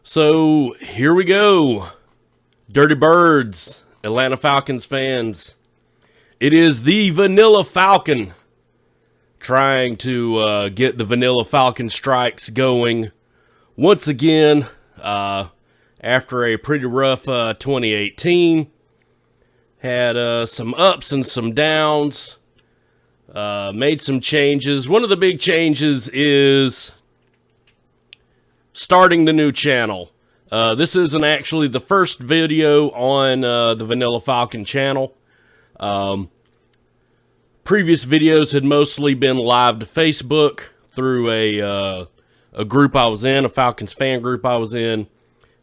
So here we go. Dirty Birds, Atlanta Falcons fans. It is the Vanilla Falcon trying to get the Vanilla Falcon strikes going once again after a pretty rough 2018. Had some ups and some downs. Made some changes. One of the big changes is starting the new channel. This isn't actually the first video on the Vanilla Falcon channel. Previous videos had mostly been live to Facebook through a group I was in, a Falcons fan group I was in,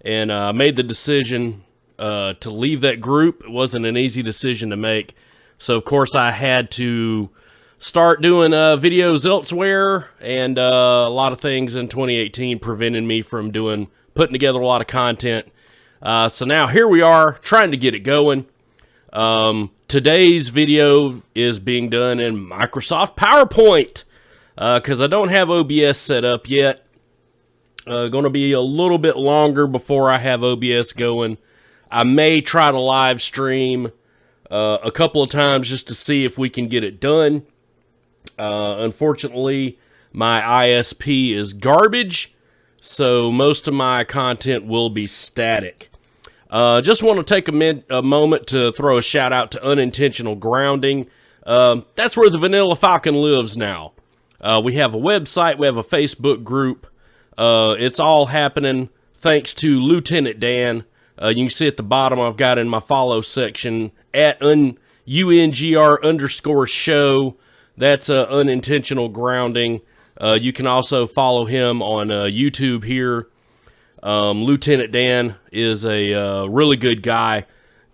and made the decision to leave that group. It wasn't an easy decision to make, so of course I had to start doing videos elsewhere, and a lot of things in 2018 prevented me from putting together a lot of content. So now here we are trying to get it going. Today's video is being done in Microsoft PowerPoint because I don't have OBS set up yet. Going to be a little bit longer before I have OBS going. I may try to live stream a couple of times just to see if we can get it done. Unfortunately, my ISP is garbage, so most of my content will be static. Just want to take a moment to throw a shout out to Unintentional Grounding. That's where the Vanilla Falcon lives now. We have a website, we have a Facebook group. It's all happening thanks to Lieutenant Dan. You can see at the bottom I've got in my follow section at UNGR_show. That's Unintentional Grounding. You can also follow him on YouTube here. Lieutenant Dan is a really good guy.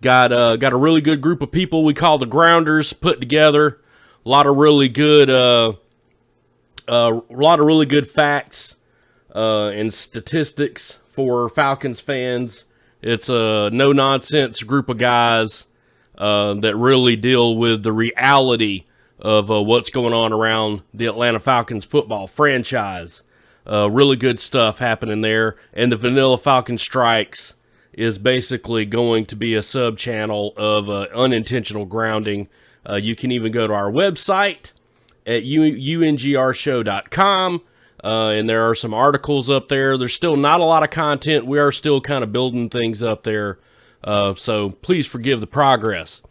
Got a really good group of people we call the Grounders put together. A lot of really good facts and statistics for Falcons fans. It's a no nonsense group of guys that really deal with the reality of what's going on around the Atlanta Falcons football franchise. Really good stuff happening there. And the Vanilla Falcon Strikes is basically going to be a sub-channel of Unintentional Grounding. You can even go to our website at ungrshow.com, and there are some articles up there. There's still not a lot of content. We are still kind of building things up there, so please forgive the progress.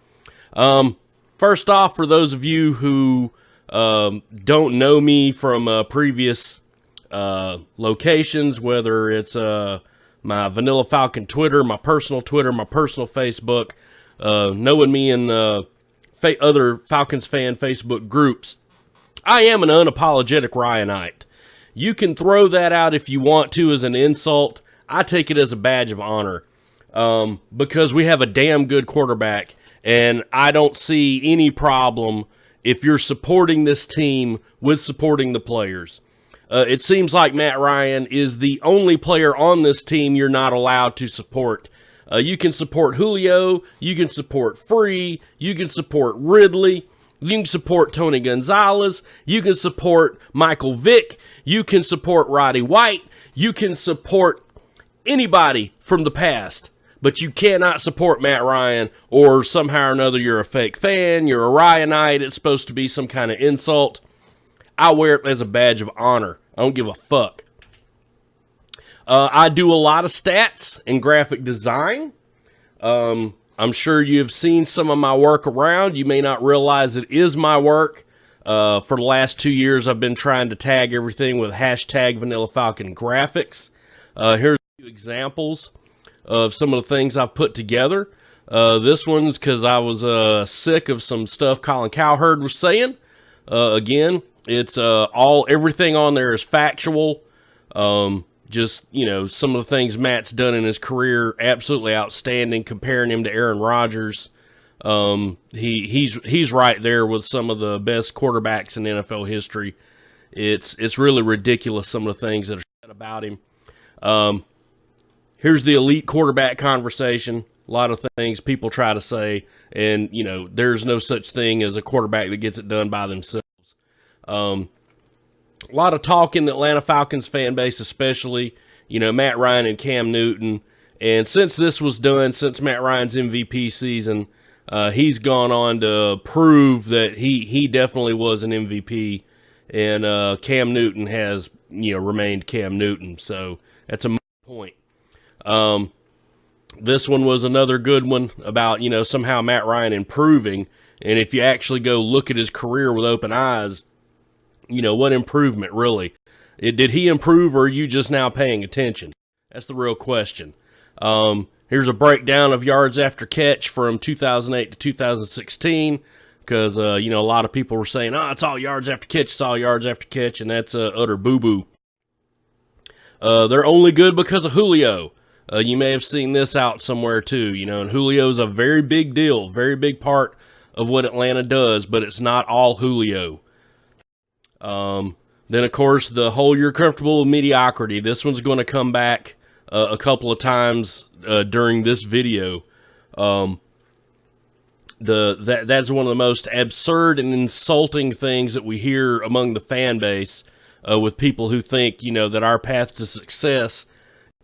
First off, for those of you who don't know me from previous locations, whether it's my Vanilla Falcon Twitter, my personal Facebook, knowing me in other Falcons fan Facebook groups, I am an unapologetic Ryanite. You can throw that out if you want to as an insult. I take it as a badge of honor because we have a damn good quarterback. And I don't see any problem if you're supporting this team with supporting the players. It seems like Matt Ryan is the only player on this team you're not allowed to support. You can support Julio, you can support Free, you can support Ridley, you can support Tony Gonzalez, you can support Michael Vick, you can support Roddy White, you can support anybody from the past. But you cannot support Matt Ryan, or somehow or another you're a fake fan, you're a Ryanite, it's supposed to be some kind of insult. I wear it as a badge of honor. I don't give a fuck. I do a lot of stats and graphic design. I'm sure you've seen some of my work around. You may not realize it is my work. For the last 2 years, I've been trying to tag everything with hashtag Vanilla Falcon Graphics. Here's a few examples of some of the things I've put together. This one's because I was sick of some stuff Colin Cowherd was saying. Again, it's everything on there is factual. Just, you know, some of the things Matt's done in his career, absolutely outstanding. Comparing him to Aaron Rodgers, he's right there with some of the best quarterbacks in NFL history. It's really ridiculous some of the things that are said about him. Here's the elite quarterback conversation. A lot of things people try to say, and, you know, there's no such thing as a quarterback that gets it done by themselves. A lot of talk in the Atlanta Falcons fan base, especially, Matt Ryan and Cam Newton. And since this was done, since Matt Ryan's MVP season, he's gone on to prove that he definitely was an MVP, and Cam Newton has remained Cam Newton. So that's a point. This one was another good one about somehow Matt Ryan improving, and if you actually go look at his career with open eyes, what improvement really? Did he improve, or are you just now paying attention? That's the real question. Here's a breakdown of yards after catch from 2008 to 2016, because, a lot of people were saying, it's all yards after catch, it's all yards after catch, and that's utter boo-boo. They're only good because of Julio. You may have seen this out somewhere too, and Julio's a very big deal, very big part of what Atlanta does, but it's not all Julio. Then, of course, the whole you're comfortable with mediocrity. This one's going to come back a couple of times during this video. That's one of the most absurd and insulting things that we hear among the fan base with people who think, that our path to success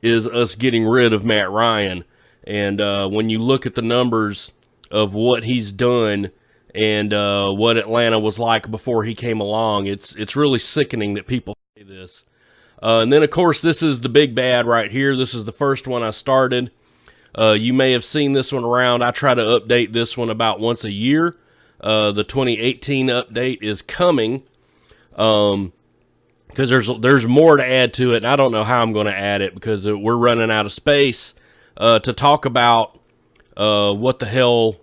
is us getting rid of Matt Ryan. And when you look at the numbers of what he's done and what Atlanta was like before he came along, it's really sickening that people say this. And then, of course, this is the big bad right here. This is the first one I started. You may have seen this one around. I try to update this one about once a year. The 2018 update is coming. Because there's more to add to it, and I don't know how I'm going to add it because we're running out of space to talk about what the hell,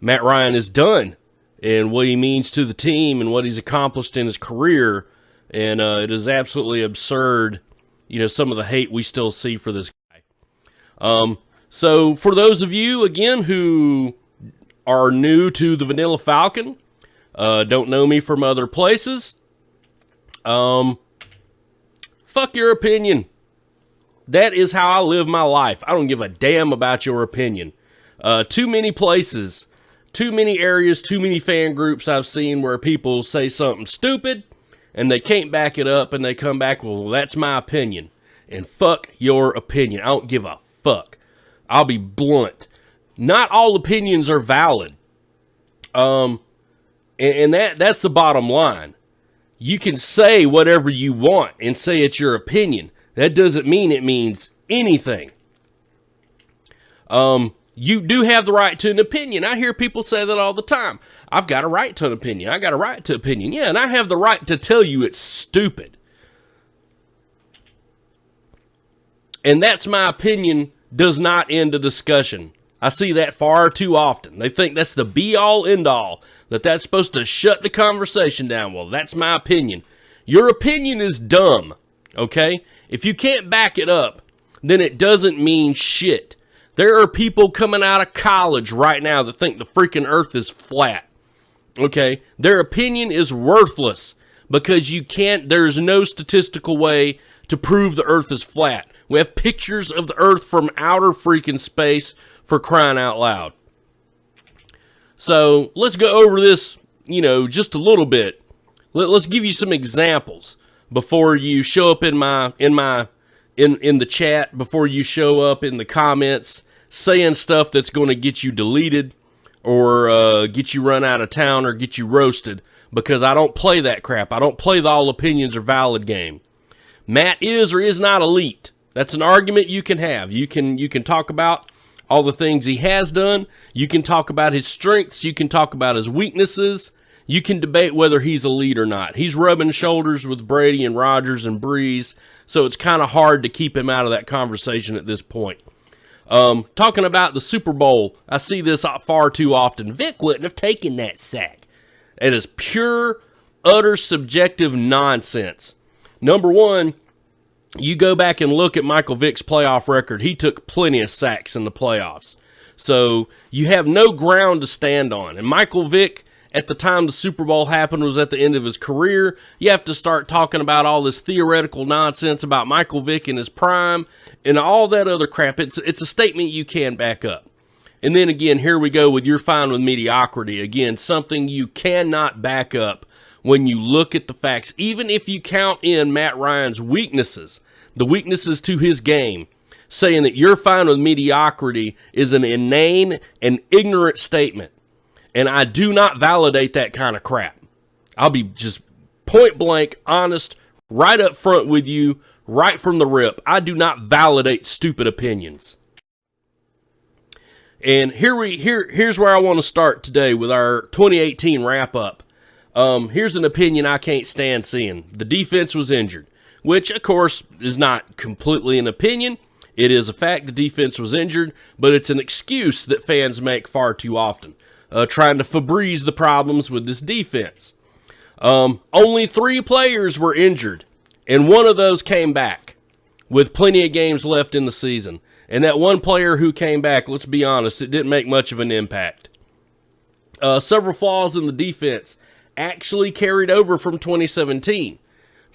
Matt Ryan has done and what he means to the team and what he's accomplished in his career. And it is absolutely absurd, some of the hate we still see for this guy. So for those of you, again, who are new to the Vanilla Falcon, don't know me from other places, fuck your opinion. That is how I live my life. I don't give a damn about your opinion. Too many places, too many areas, too many fan groups I've seen where people say something stupid and they can't back it up and they come back, well, that's my opinion. And fuck your opinion. I don't give a fuck. I'll be blunt. Not all opinions are valid. And that's the bottom line. You can say whatever you want and say it's your opinion. That doesn't mean it means anything. You do have the right to an opinion. I hear people say that all the time. I've got a right to an opinion. I got a right to opinion. Yeah, and I have the right to tell you it's stupid. And that's my opinion does not end a discussion. I see that far too often. They think that's the be-all, end-all, that's supposed to shut the conversation down. Well, that's my opinion. Your opinion is dumb, okay? If you can't back it up, then it doesn't mean shit. There are people coming out of college right now that think the freaking earth is flat, okay? Their opinion is worthless because there's no statistical way to prove the earth is flat. We have pictures of the earth from outer freaking space, for crying out loud. So let's go over this, just a little bit. Let's give you some examples before you show up in the chat, before you show up in the comments saying stuff that's going to get you deleted or get you run out of town or get you roasted, because I don't play that crap. I don't play the all opinions are valid game. Matt is or is not elite. That's an argument you can have. You can talk about all the things he has done. You can talk about his strengths. You can talk about his weaknesses. You can debate whether he's elite or not. He's rubbing shoulders with Brady and Rodgers and Breeze, so it's kind of hard to keep him out of that conversation at this point. Talking about the Super Bowl, I see this far too often. Vic wouldn't have taken that sack. It is pure, utter subjective nonsense. Number one, you go back and look at Michael Vick's playoff record. He took plenty of sacks in the playoffs. So you have no ground to stand on. And Michael Vick, at the time the Super Bowl happened, was at the end of his career. You have to start talking about all this theoretical nonsense about Michael Vick in his prime and all that other crap. It's a statement you can back up. And then again, here we go with you're fine with mediocrity. Again, something you cannot back up when you look at the facts. Even if you count in Matt Ryan's weaknesses, the weaknesses to his game, saying that you're fine with mediocrity is an inane and ignorant statement. And I do not validate that kind of crap. I'll be just point blank, honest, right up front with you, right from the rip. I do not validate stupid opinions. And here's where I want to start today with our 2018 wrap-up. Here's an opinion I can't stand seeing. The defense was injured, which, of course, is not completely an opinion. It is a fact the defense was injured, but it's an excuse that fans make far too often, trying to Febreze the problems with this defense. Only 3 players were injured, and one of those came back with plenty of games left in the season. And that one player who came back, let's be honest, it didn't make much of an impact. Several flaws in the defense actually carried over from 2017.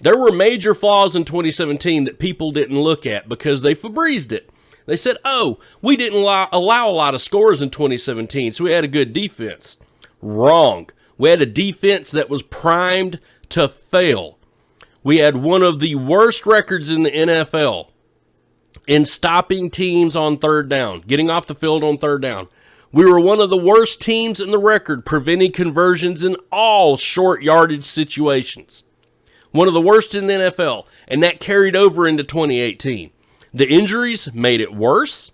There were major flaws in 2017 that people didn't look at because they Febrezed it. They said, oh, we didn't allow a lot of scores in 2017, so we had a good defense. Wrong. We had a defense that was primed to fail. We had one of the worst records in the NFL in stopping teams on third down, getting off the field on third down. We were one of the worst teams in the record preventing conversions in all short yardage situations. One of the worst in the NFL, and that carried over into 2018. The injuries made it worse.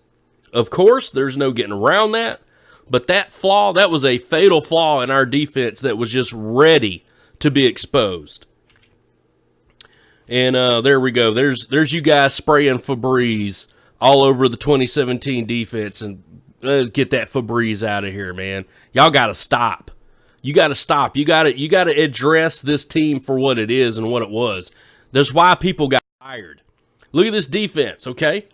Of course, there's no getting around that. But that flaw, that was a fatal flaw in our defense that was just ready to be exposed. And there we go. There's you guys spraying Febreze all over the 2017 defense, and let's get that Febreze out of here, man. Y'all got to stop. You got to stop. You got to address this team for what it is and what it was. That's why people got fired. Look at this defense, okay?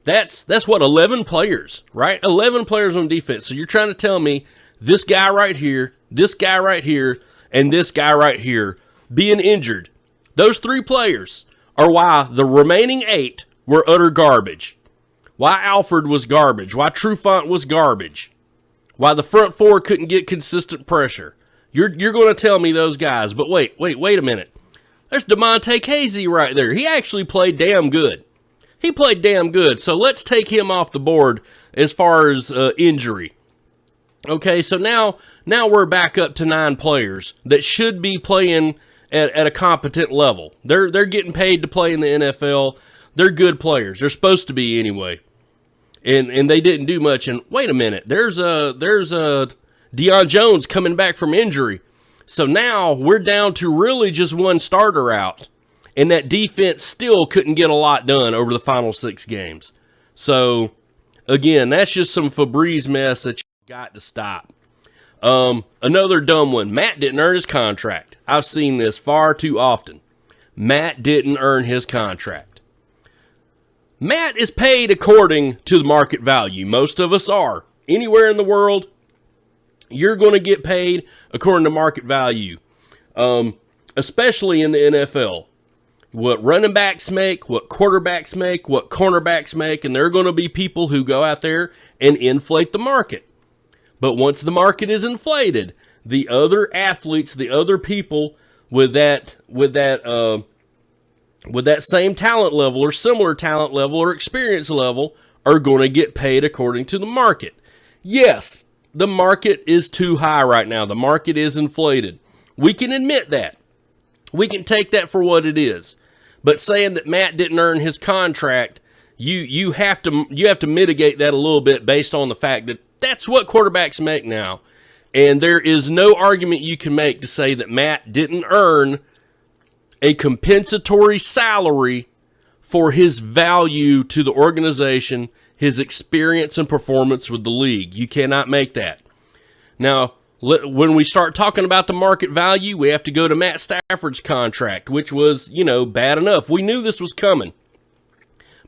That's what, 11 players, right? 11 players on defense. So you're trying to tell me this guy right here, this guy right here, and this guy right here being injured. Those 3 players are why the remaining 8 were utter garbage. Why Alfred was garbage. Why Trufant was garbage. Why the front 4 couldn't get consistent pressure. You're going to tell me those guys. But wait a minute. There's DeMonte Casey right there. He actually played damn good. He played damn good. So let's take him off the board as far as injury. Okay, so now we're back up to 9 players that should be playing at a competent level. They're getting paid to play in the NFL. They're good players. They're supposed to be anyway. And they didn't do much. And wait a minute, there's Deion Jones coming back from injury. So now we're down to really just one starter out. And that defense still couldn't get a lot done over the final 6 games. So again, that's just some Febreze mess that you got to stop. Another dumb one. Matt didn't earn his contract. I've seen this far too often. Matt didn't earn his contract. Matt is paid according to the market value. Most of us are. Anywhere in the world, you're going to get paid according to market value. Especially in the NFL. What running backs make, what quarterbacks make, what cornerbacks make, and there are going to be people who go out there and inflate the market. But once the market is inflated, the other athletes, the other people with that same talent level or similar talent level or experience level are going to get paid according to the market. Yes, the market is too high right now. The market is inflated. We can admit that. We can take that for what it is. But saying that Matt didn't earn his contract, you have to mitigate that a little bit based on the fact that that's what quarterbacks make now. And there is no argument you can make to say that Matt didn't earn a compensatory salary for his value to the organization, his experience and performance with the league. You cannot make that. Now, when we start talking about the market value, we have to go to Matt Stafford's contract, which was, bad enough. We knew this was coming.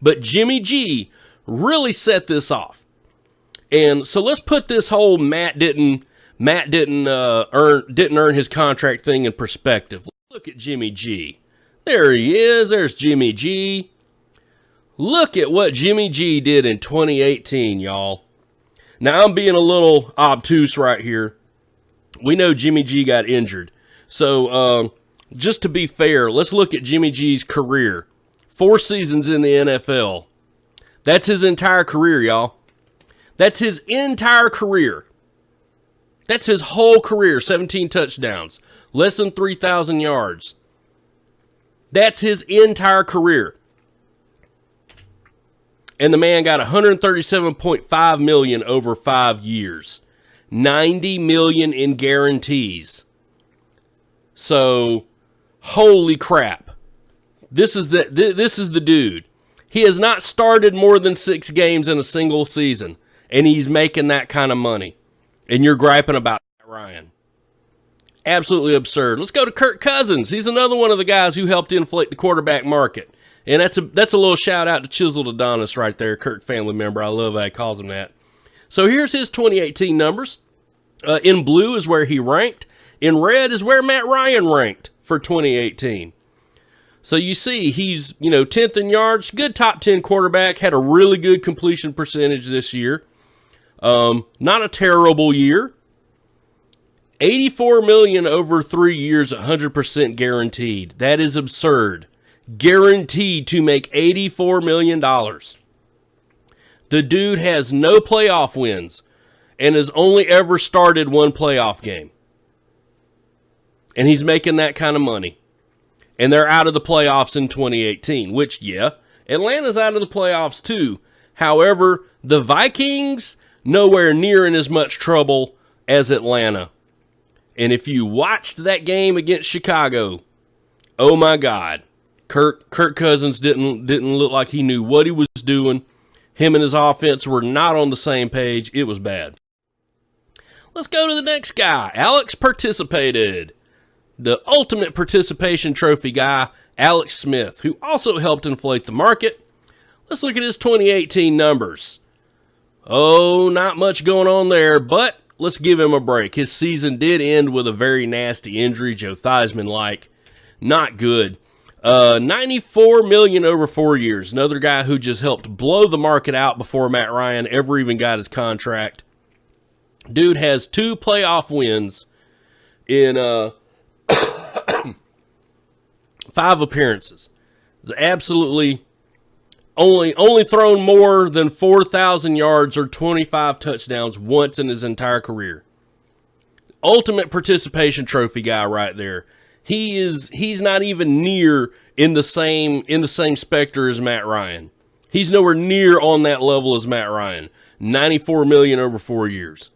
But Jimmy G really set this off. And so let's put this whole Matt didn't earn his contract thing in perspective. Look at Jimmy G. There he is. There's Jimmy G. Look at what Jimmy G did in 2018, y'all. Now, I'm being a little obtuse right here. We know Jimmy G got injured. So, just to be fair, let's look at Jimmy G's career 4 seasons in the NFL. That's his entire career, y'all. That's his entire career. That's his whole career, 17 touchdowns, less than 3,000 yards. That's his entire career. And the man got $137.5 million over 5 years. $90 million in guarantees. So, holy crap. This is the dude. He has not started more than 6 games in a single season, and he's making that kind of money. And you're griping about Ryan. Absolutely absurd. Let's go to Kirk Cousins. He's another one of the guys who helped inflate the quarterback market. And that's a little shout out to Chiseled Adonis right there, Kirk family member. I love how he calls him that. So here's his 2018 numbers. In blue is where he ranked. In red is where Matt Ryan ranked for 2018. So you see, he's 10th in yards, good top 10 quarterback, had a really good completion percentage this year. Not a terrible year. $84 million over 3 years, 100% guaranteed. That is absurd. Guaranteed to make $84 million. The dude has no playoff wins and has only ever started 1 playoff game. And he's making that kind of money. And they're out of the playoffs in 2018, which, yeah, Atlanta's out of the playoffs too. However, the Vikings, nowhere near in as much trouble as Atlanta. And if you watched that game against Chicago, oh my God, Kirk Cousins didn't look like he knew what he was doing. Him and his offense were not on the same page. It was bad. Let's go to the next guy. Alex participated. The ultimate participation trophy guy, Alex Smith, who also helped inflate the market. Let's look at his 2018 numbers. Oh, not much going on there, but let's give him a break. His season did end with a very nasty injury, Joe Theismann-like. Not good. $94 million over 4 years. Another guy who just helped blow the market out before Matt Ryan ever even got his contract. Dude has 2 playoff wins in 5 appearances. It's absolutely only thrown more than 4,000 yards or 25 touchdowns once in his entire career. Ultimate participation trophy guy right there. He's not even near in the same specter as Matt Ryan. He's nowhere near on that level as Matt Ryan. $94 million over 4 years.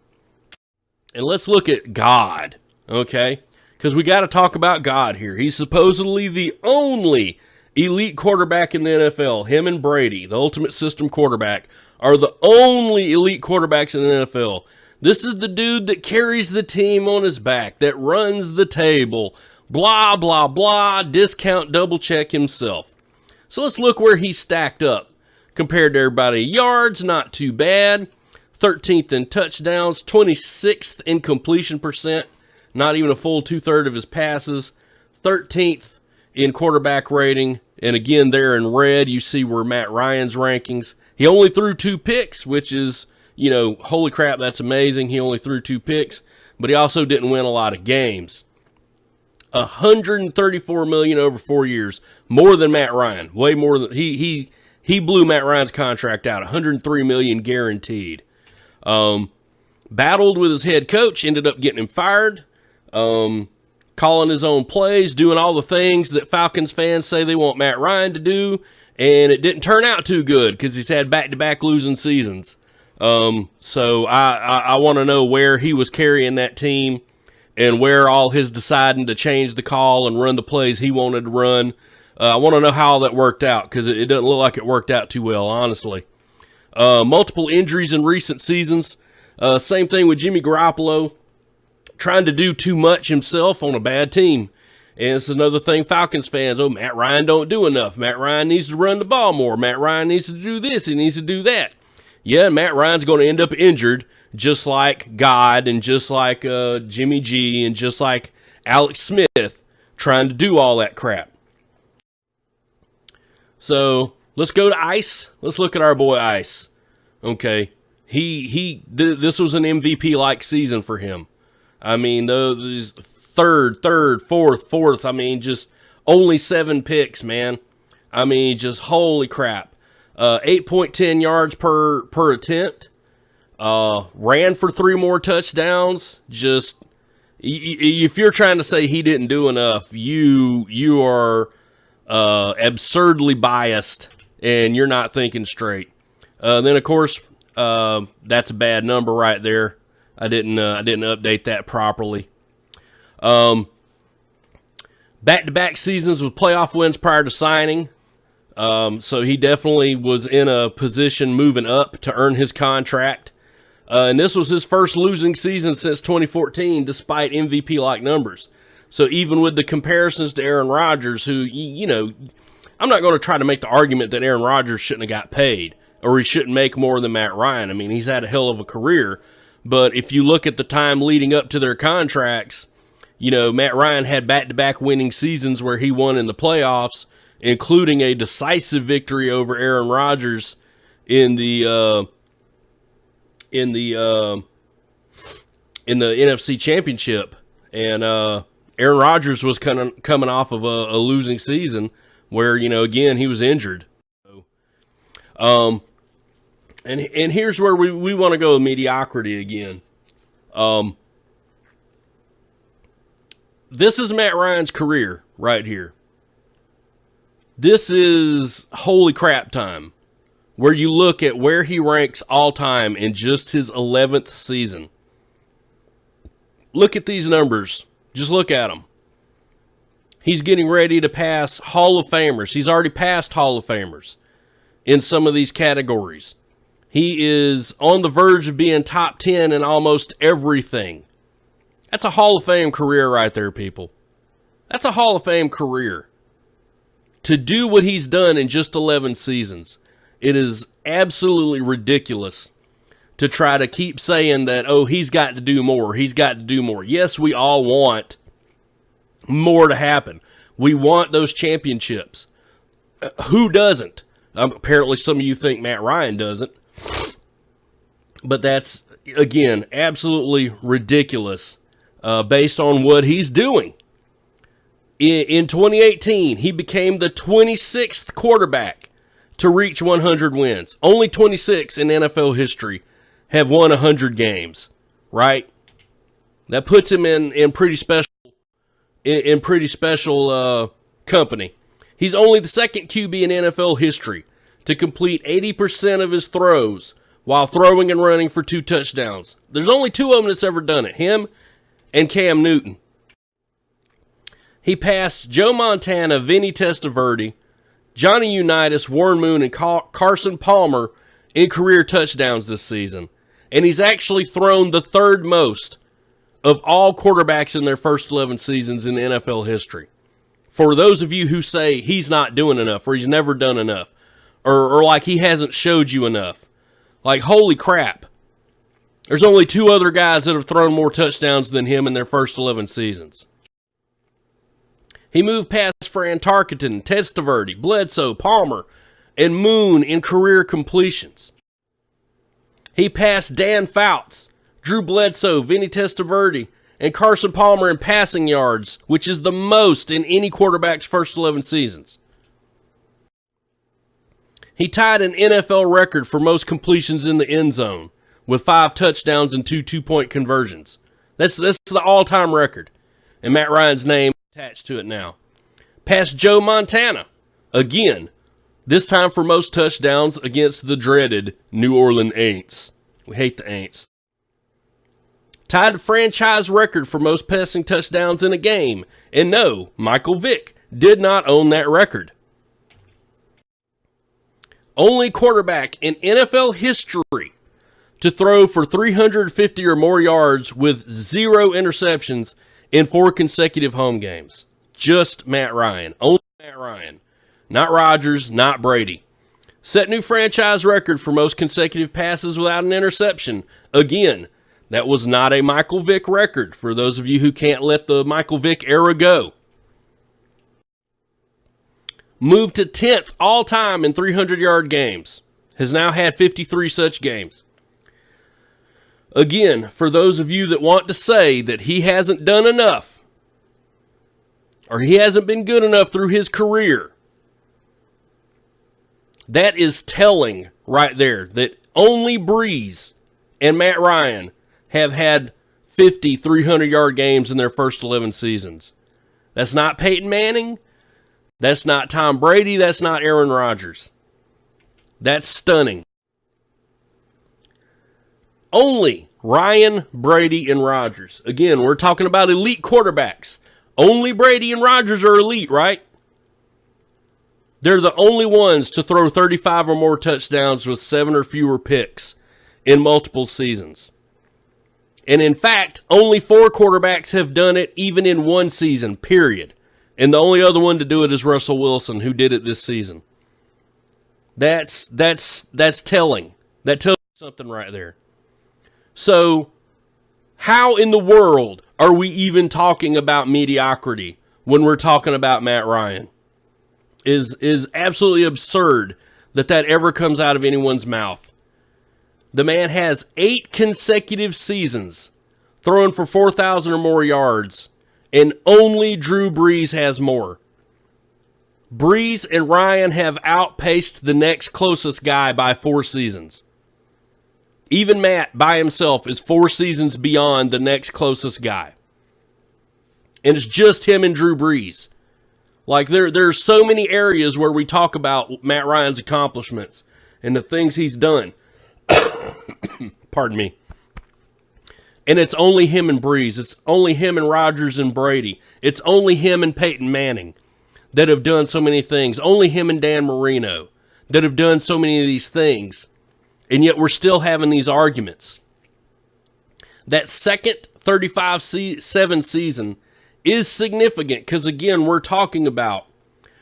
And let's look at God, okay? Because we got to talk about God here. He's supposedly the only elite quarterback in the NFL. Him and Brady, the ultimate system quarterback, are the only elite quarterbacks in the NFL. This is the dude that carries the team on his back, that runs the table, blah, blah, blah, discount, double check himself. So let's look where he stacked up. Compared to everybody, yards, not too bad. 13th in touchdowns, 26th in completion percent. Not even a full 2/3 of his passes. 13th in quarterback rating. And again, there in red, you see where Matt Ryan's rankings. He only threw 2 picks, which is, holy crap, that's amazing. He only threw 2 picks. But he also didn't win a lot of games. $134 million over 4 years. More than Matt Ryan. Way more than... He blew Matt Ryan's contract out. $103 million guaranteed. Battled with his head coach. Ended up getting him fired. Calling his own plays, doing all the things that Falcons fans say they want Matt Ryan to do, and it didn't turn out too good because he's had back-to-back losing seasons. So I want to know where he was carrying that team and where all his deciding to change the call and run the plays he wanted to run. I want to know how all that worked out because it doesn't look like it worked out too well, honestly. Multiple injuries in recent seasons. Same thing with Jimmy Garoppolo. Trying to do too much himself on a bad team. And it's another thing Falcons fans, Matt Ryan don't do enough. Matt Ryan needs to run the ball more. Matt Ryan needs to do this. He needs to do that. Yeah, Matt Ryan's going to end up injured just like God and just like Jimmy G and just like Alex Smith trying to do all that crap. So let's go to Ice. Let's look at our boy Ice. Okay. This was an MVP-like season for him. I mean, third, fourth. I mean, just only 7 picks, man. I mean, just holy crap. 8.10 yards per attempt. Ran for 3 more touchdowns. Just, if you're trying to say he didn't do enough, you are absurdly biased, and you're not thinking straight. Then of course, that's a bad number right there. I didn't update that properly. Back-to-back seasons with playoff wins prior to signing. So he definitely was in a position moving up to earn his contract. And this was his first losing season since 2014, despite MVP-like numbers. So even with the comparisons to Aaron Rodgers, who, I'm not going to try to make the argument that Aaron Rodgers shouldn't have got paid, or he shouldn't make more than Matt Ryan. I mean, he's had a hell of a career. But if you look at the time leading up to their contracts, Matt Ryan had back-to-back winning seasons where he won in the playoffs, including a decisive victory over Aaron Rodgers in the NFC Championship. And Aaron Rodgers was coming off of a losing season where, again, he was injured. And here's where we want to go with mediocrity again. This is Matt Ryan's career right here. This is holy crap time, where you look at where he ranks all time in just his 11th season. Look at these numbers. Just look at them. He's getting ready to pass Hall of Famers. He's already passed Hall of Famers in some of these categories. He is on the verge of being top 10 in almost everything. That's a Hall of Fame career right there, people. That's a Hall of Fame career. To do what he's done in just 11 seasons, it is absolutely ridiculous to try to keep saying that, he's got to do more. He's got to do more. Yes, we all want more to happen. We want those championships. Who doesn't? Apparently some of you think Matt Ryan doesn't. But that's, again, absolutely ridiculous based on what he's doing. In 2018, he became the 26th quarterback to reach 100 wins. Only 26 in NFL history have won 100 games, right? That puts him in pretty special company. He's only the second QB in NFL history to complete 80% of his throws while throwing and running for 2 touchdowns. There's only 2 of them that's ever done it, him and Cam Newton. He passed Joe Montana, Vinny Testaverde, Johnny Unitas, Warren Moon, and Carson Palmer in career touchdowns this season. And he's actually thrown the 3rd most of all quarterbacks in their first 11 seasons in NFL history. For those of you who say he's not doing enough, or he's never done enough, or like he hasn't showed you enough, like, holy crap. There's only 2 other guys that have thrown more touchdowns than him in their first 11 seasons. He moved past Fran Tarkenton, Testaverde, Bledsoe, Palmer, and Moon in career completions. He passed Dan Fouts, Drew Bledsoe, Vinny Testaverde, and Carson Palmer in passing yards, which is the most in any quarterback's first 11 seasons. He tied an NFL record for most completions in the end zone with 5 touchdowns and 2 two-point conversions. That's the all-time record. And Matt Ryan's name attached to it now. Past Joe Montana. Again, this time for most touchdowns against the dreaded New Orleans Aints. We hate the Aints. Tied the franchise record for most passing touchdowns in a game. And no, Michael Vick did not own that record. Only quarterback in NFL history to throw for 350 or more yards with 0 interceptions in 4 consecutive home games. Just Matt Ryan. Only Matt Ryan. Not Rodgers, not Brady. Set new franchise record for most consecutive passes without an interception. Again, that was not a Michael Vick record, for those of you who can't let the Michael Vick era go. Moved to 10th all-time in 300-yard games. Has now had 53 such games. Again, for those of you that want to say that he hasn't done enough, or he hasn't been good enough through his career, That is telling right there that only Breeze and Matt Ryan have had 50, 300-yard games in their first 11 seasons. That's not Peyton Manning. That's not Tom Brady. That's not Aaron Rodgers. That's stunning. Only Ryan, Brady, and Rodgers. Again, we're talking about elite quarterbacks. Only Brady and Rodgers are elite, right? They're the only ones to throw 35 or more touchdowns with 7 or fewer picks in multiple seasons. And in fact, only 4 quarterbacks have done it even in one season, period. And the only other one to do it is Russell Wilson, who did it this season. That's telling. That tells you something right there. So, how in the world are we even talking about mediocrity when we're talking about Matt Ryan? Is absolutely absurd that ever comes out of anyone's mouth. The man has 8 consecutive seasons throwing for 4,000 or more yards, and only Drew Brees has more. Brees and Ryan have outpaced the next closest guy by 4 seasons. Even Matt by himself is 4 seasons beyond the next closest guy. And it's just him and Drew Brees. Like there's so many areas where we talk about Matt Ryan's accomplishments and the things he's done. Pardon me. And it's only him and Breeze. It's only him and Rodgers and Brady. It's only him and Peyton Manning that have done so many things. Only him and Dan Marino that have done so many of these things. And yet we're still having these arguments. That second 35-7 season is significant because, again, we're talking about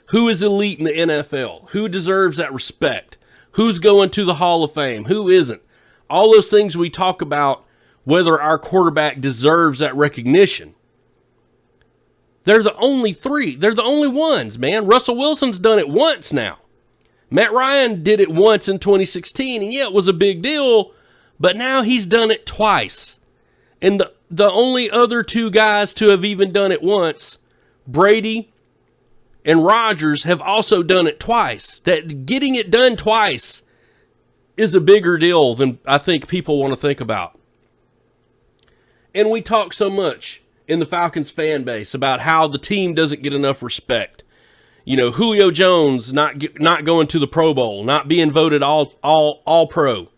who is elite in the NFL, who deserves that respect, who's going to the Hall of Fame, who isn't. All those things we talk about, whether our quarterback deserves that recognition. They're the only 3. They're the only ones, man. Russell Wilson's done it once now. Matt Ryan did it once in 2016, and yeah, it was a big deal, but now he's done it twice. And the only other 2 guys to have even done it once, Brady and Rodgers, have also done it twice. That getting it done twice is a bigger deal than I think people want to think about. And we talk so much in the Falcons fan base about how the team doesn't get enough respect. You know, Julio Jones not going to the Pro Bowl, not being voted all pro.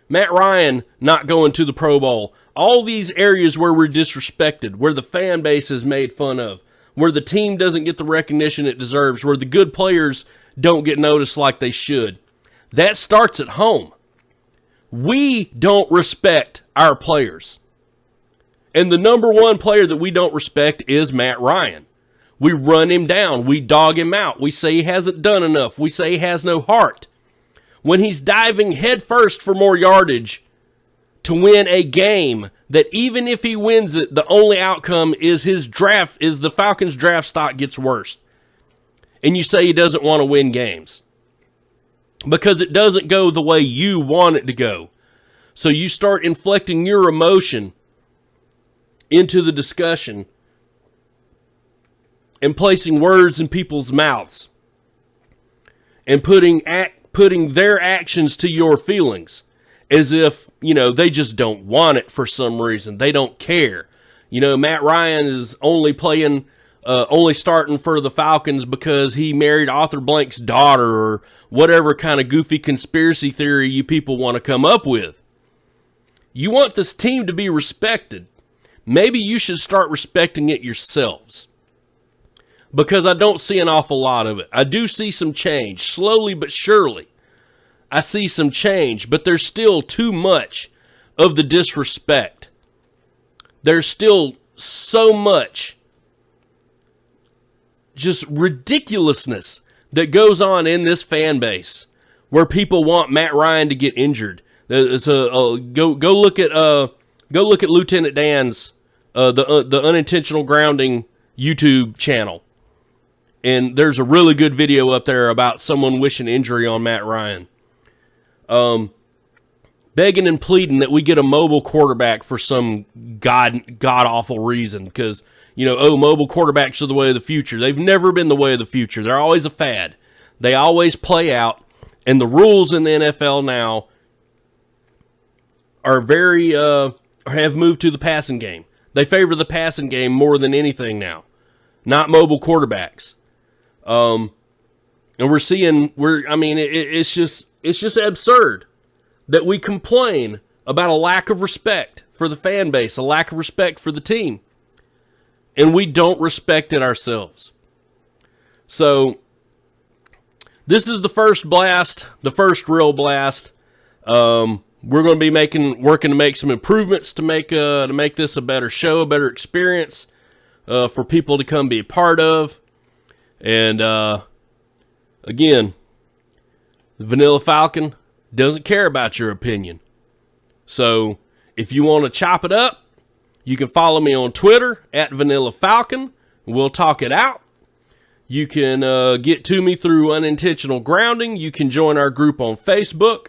Matt Ryan not going to the Pro Bowl. All these areas where we're disrespected, where the fan base is made fun of, where the team doesn't get the recognition it deserves, where the good players don't get noticed like they should. That starts at home. We don't respect our players. And the number one player that we don't respect is Matt Ryan. We run him down. We dog him out. We say he hasn't done enough. We say he has no heart. When he's diving headfirst for more yardage to win a game that even if he wins it, the only outcome is the Falcons draft stock gets worse. And you say he doesn't want to win games because it doesn't go the way you want it to go. So you start inflecting your emotion into the discussion and placing words in people's mouths and putting their actions to your feelings as if, they just don't want it for some reason. They don't care. Matt Ryan is only starting for the Falcons because he married Arthur Blank's daughter or whatever kind of goofy conspiracy theory you people want to come up with. You want this team to be respected. Maybe you should start respecting it yourselves. Because I don't see an awful lot of it. I do see some change, slowly but surely. I see some change, but there's still too much of the disrespect. There's still so much just ridiculousness that goes on in this fan base where people want Matt Ryan to get injured. Go look at Lieutenant Dan's the unintentional grounding YouTube channel. And there's a really good video up there about someone wishing injury on Matt Ryan. Begging and pleading that we get a mobile quarterback for some god-awful reason. Because, mobile quarterbacks are the way of the future. They've never been the way of the future. They're always a fad. They always play out. And the rules in the NFL now are have moved to the passing game. They favor the passing game more than anything now, not mobile quarterbacks. And it's just absurd that we complain about a lack of respect for the fan base, a lack of respect for the team, and we don't respect it ourselves. So this is the first blast, the first real blast. We're going to be working to make some improvements to make this a better show, a better experience for people to come be a part of. And again, the Vanilla Falcon doesn't care about your opinion. So if you want to chop it up, you can follow me on Twitter at Vanilla Falcon. We'll talk it out. You can get to me through Unintentional Grounding. You can join our group on Facebook,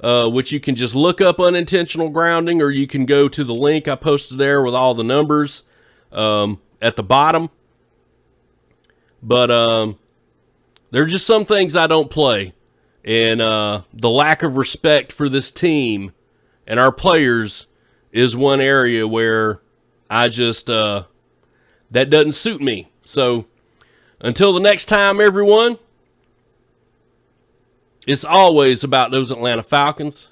which you can just look up Unintentional Grounding, or you can go to the link I posted there with all the numbers at the bottom. But there are just some things I don't play, and the lack of respect for this team and our players is one area where I just that doesn't suit me. So until the next time, everyone, it's always about those Atlanta Falcons.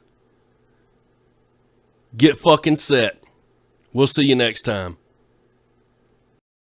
Get fucking set. We'll see you next time.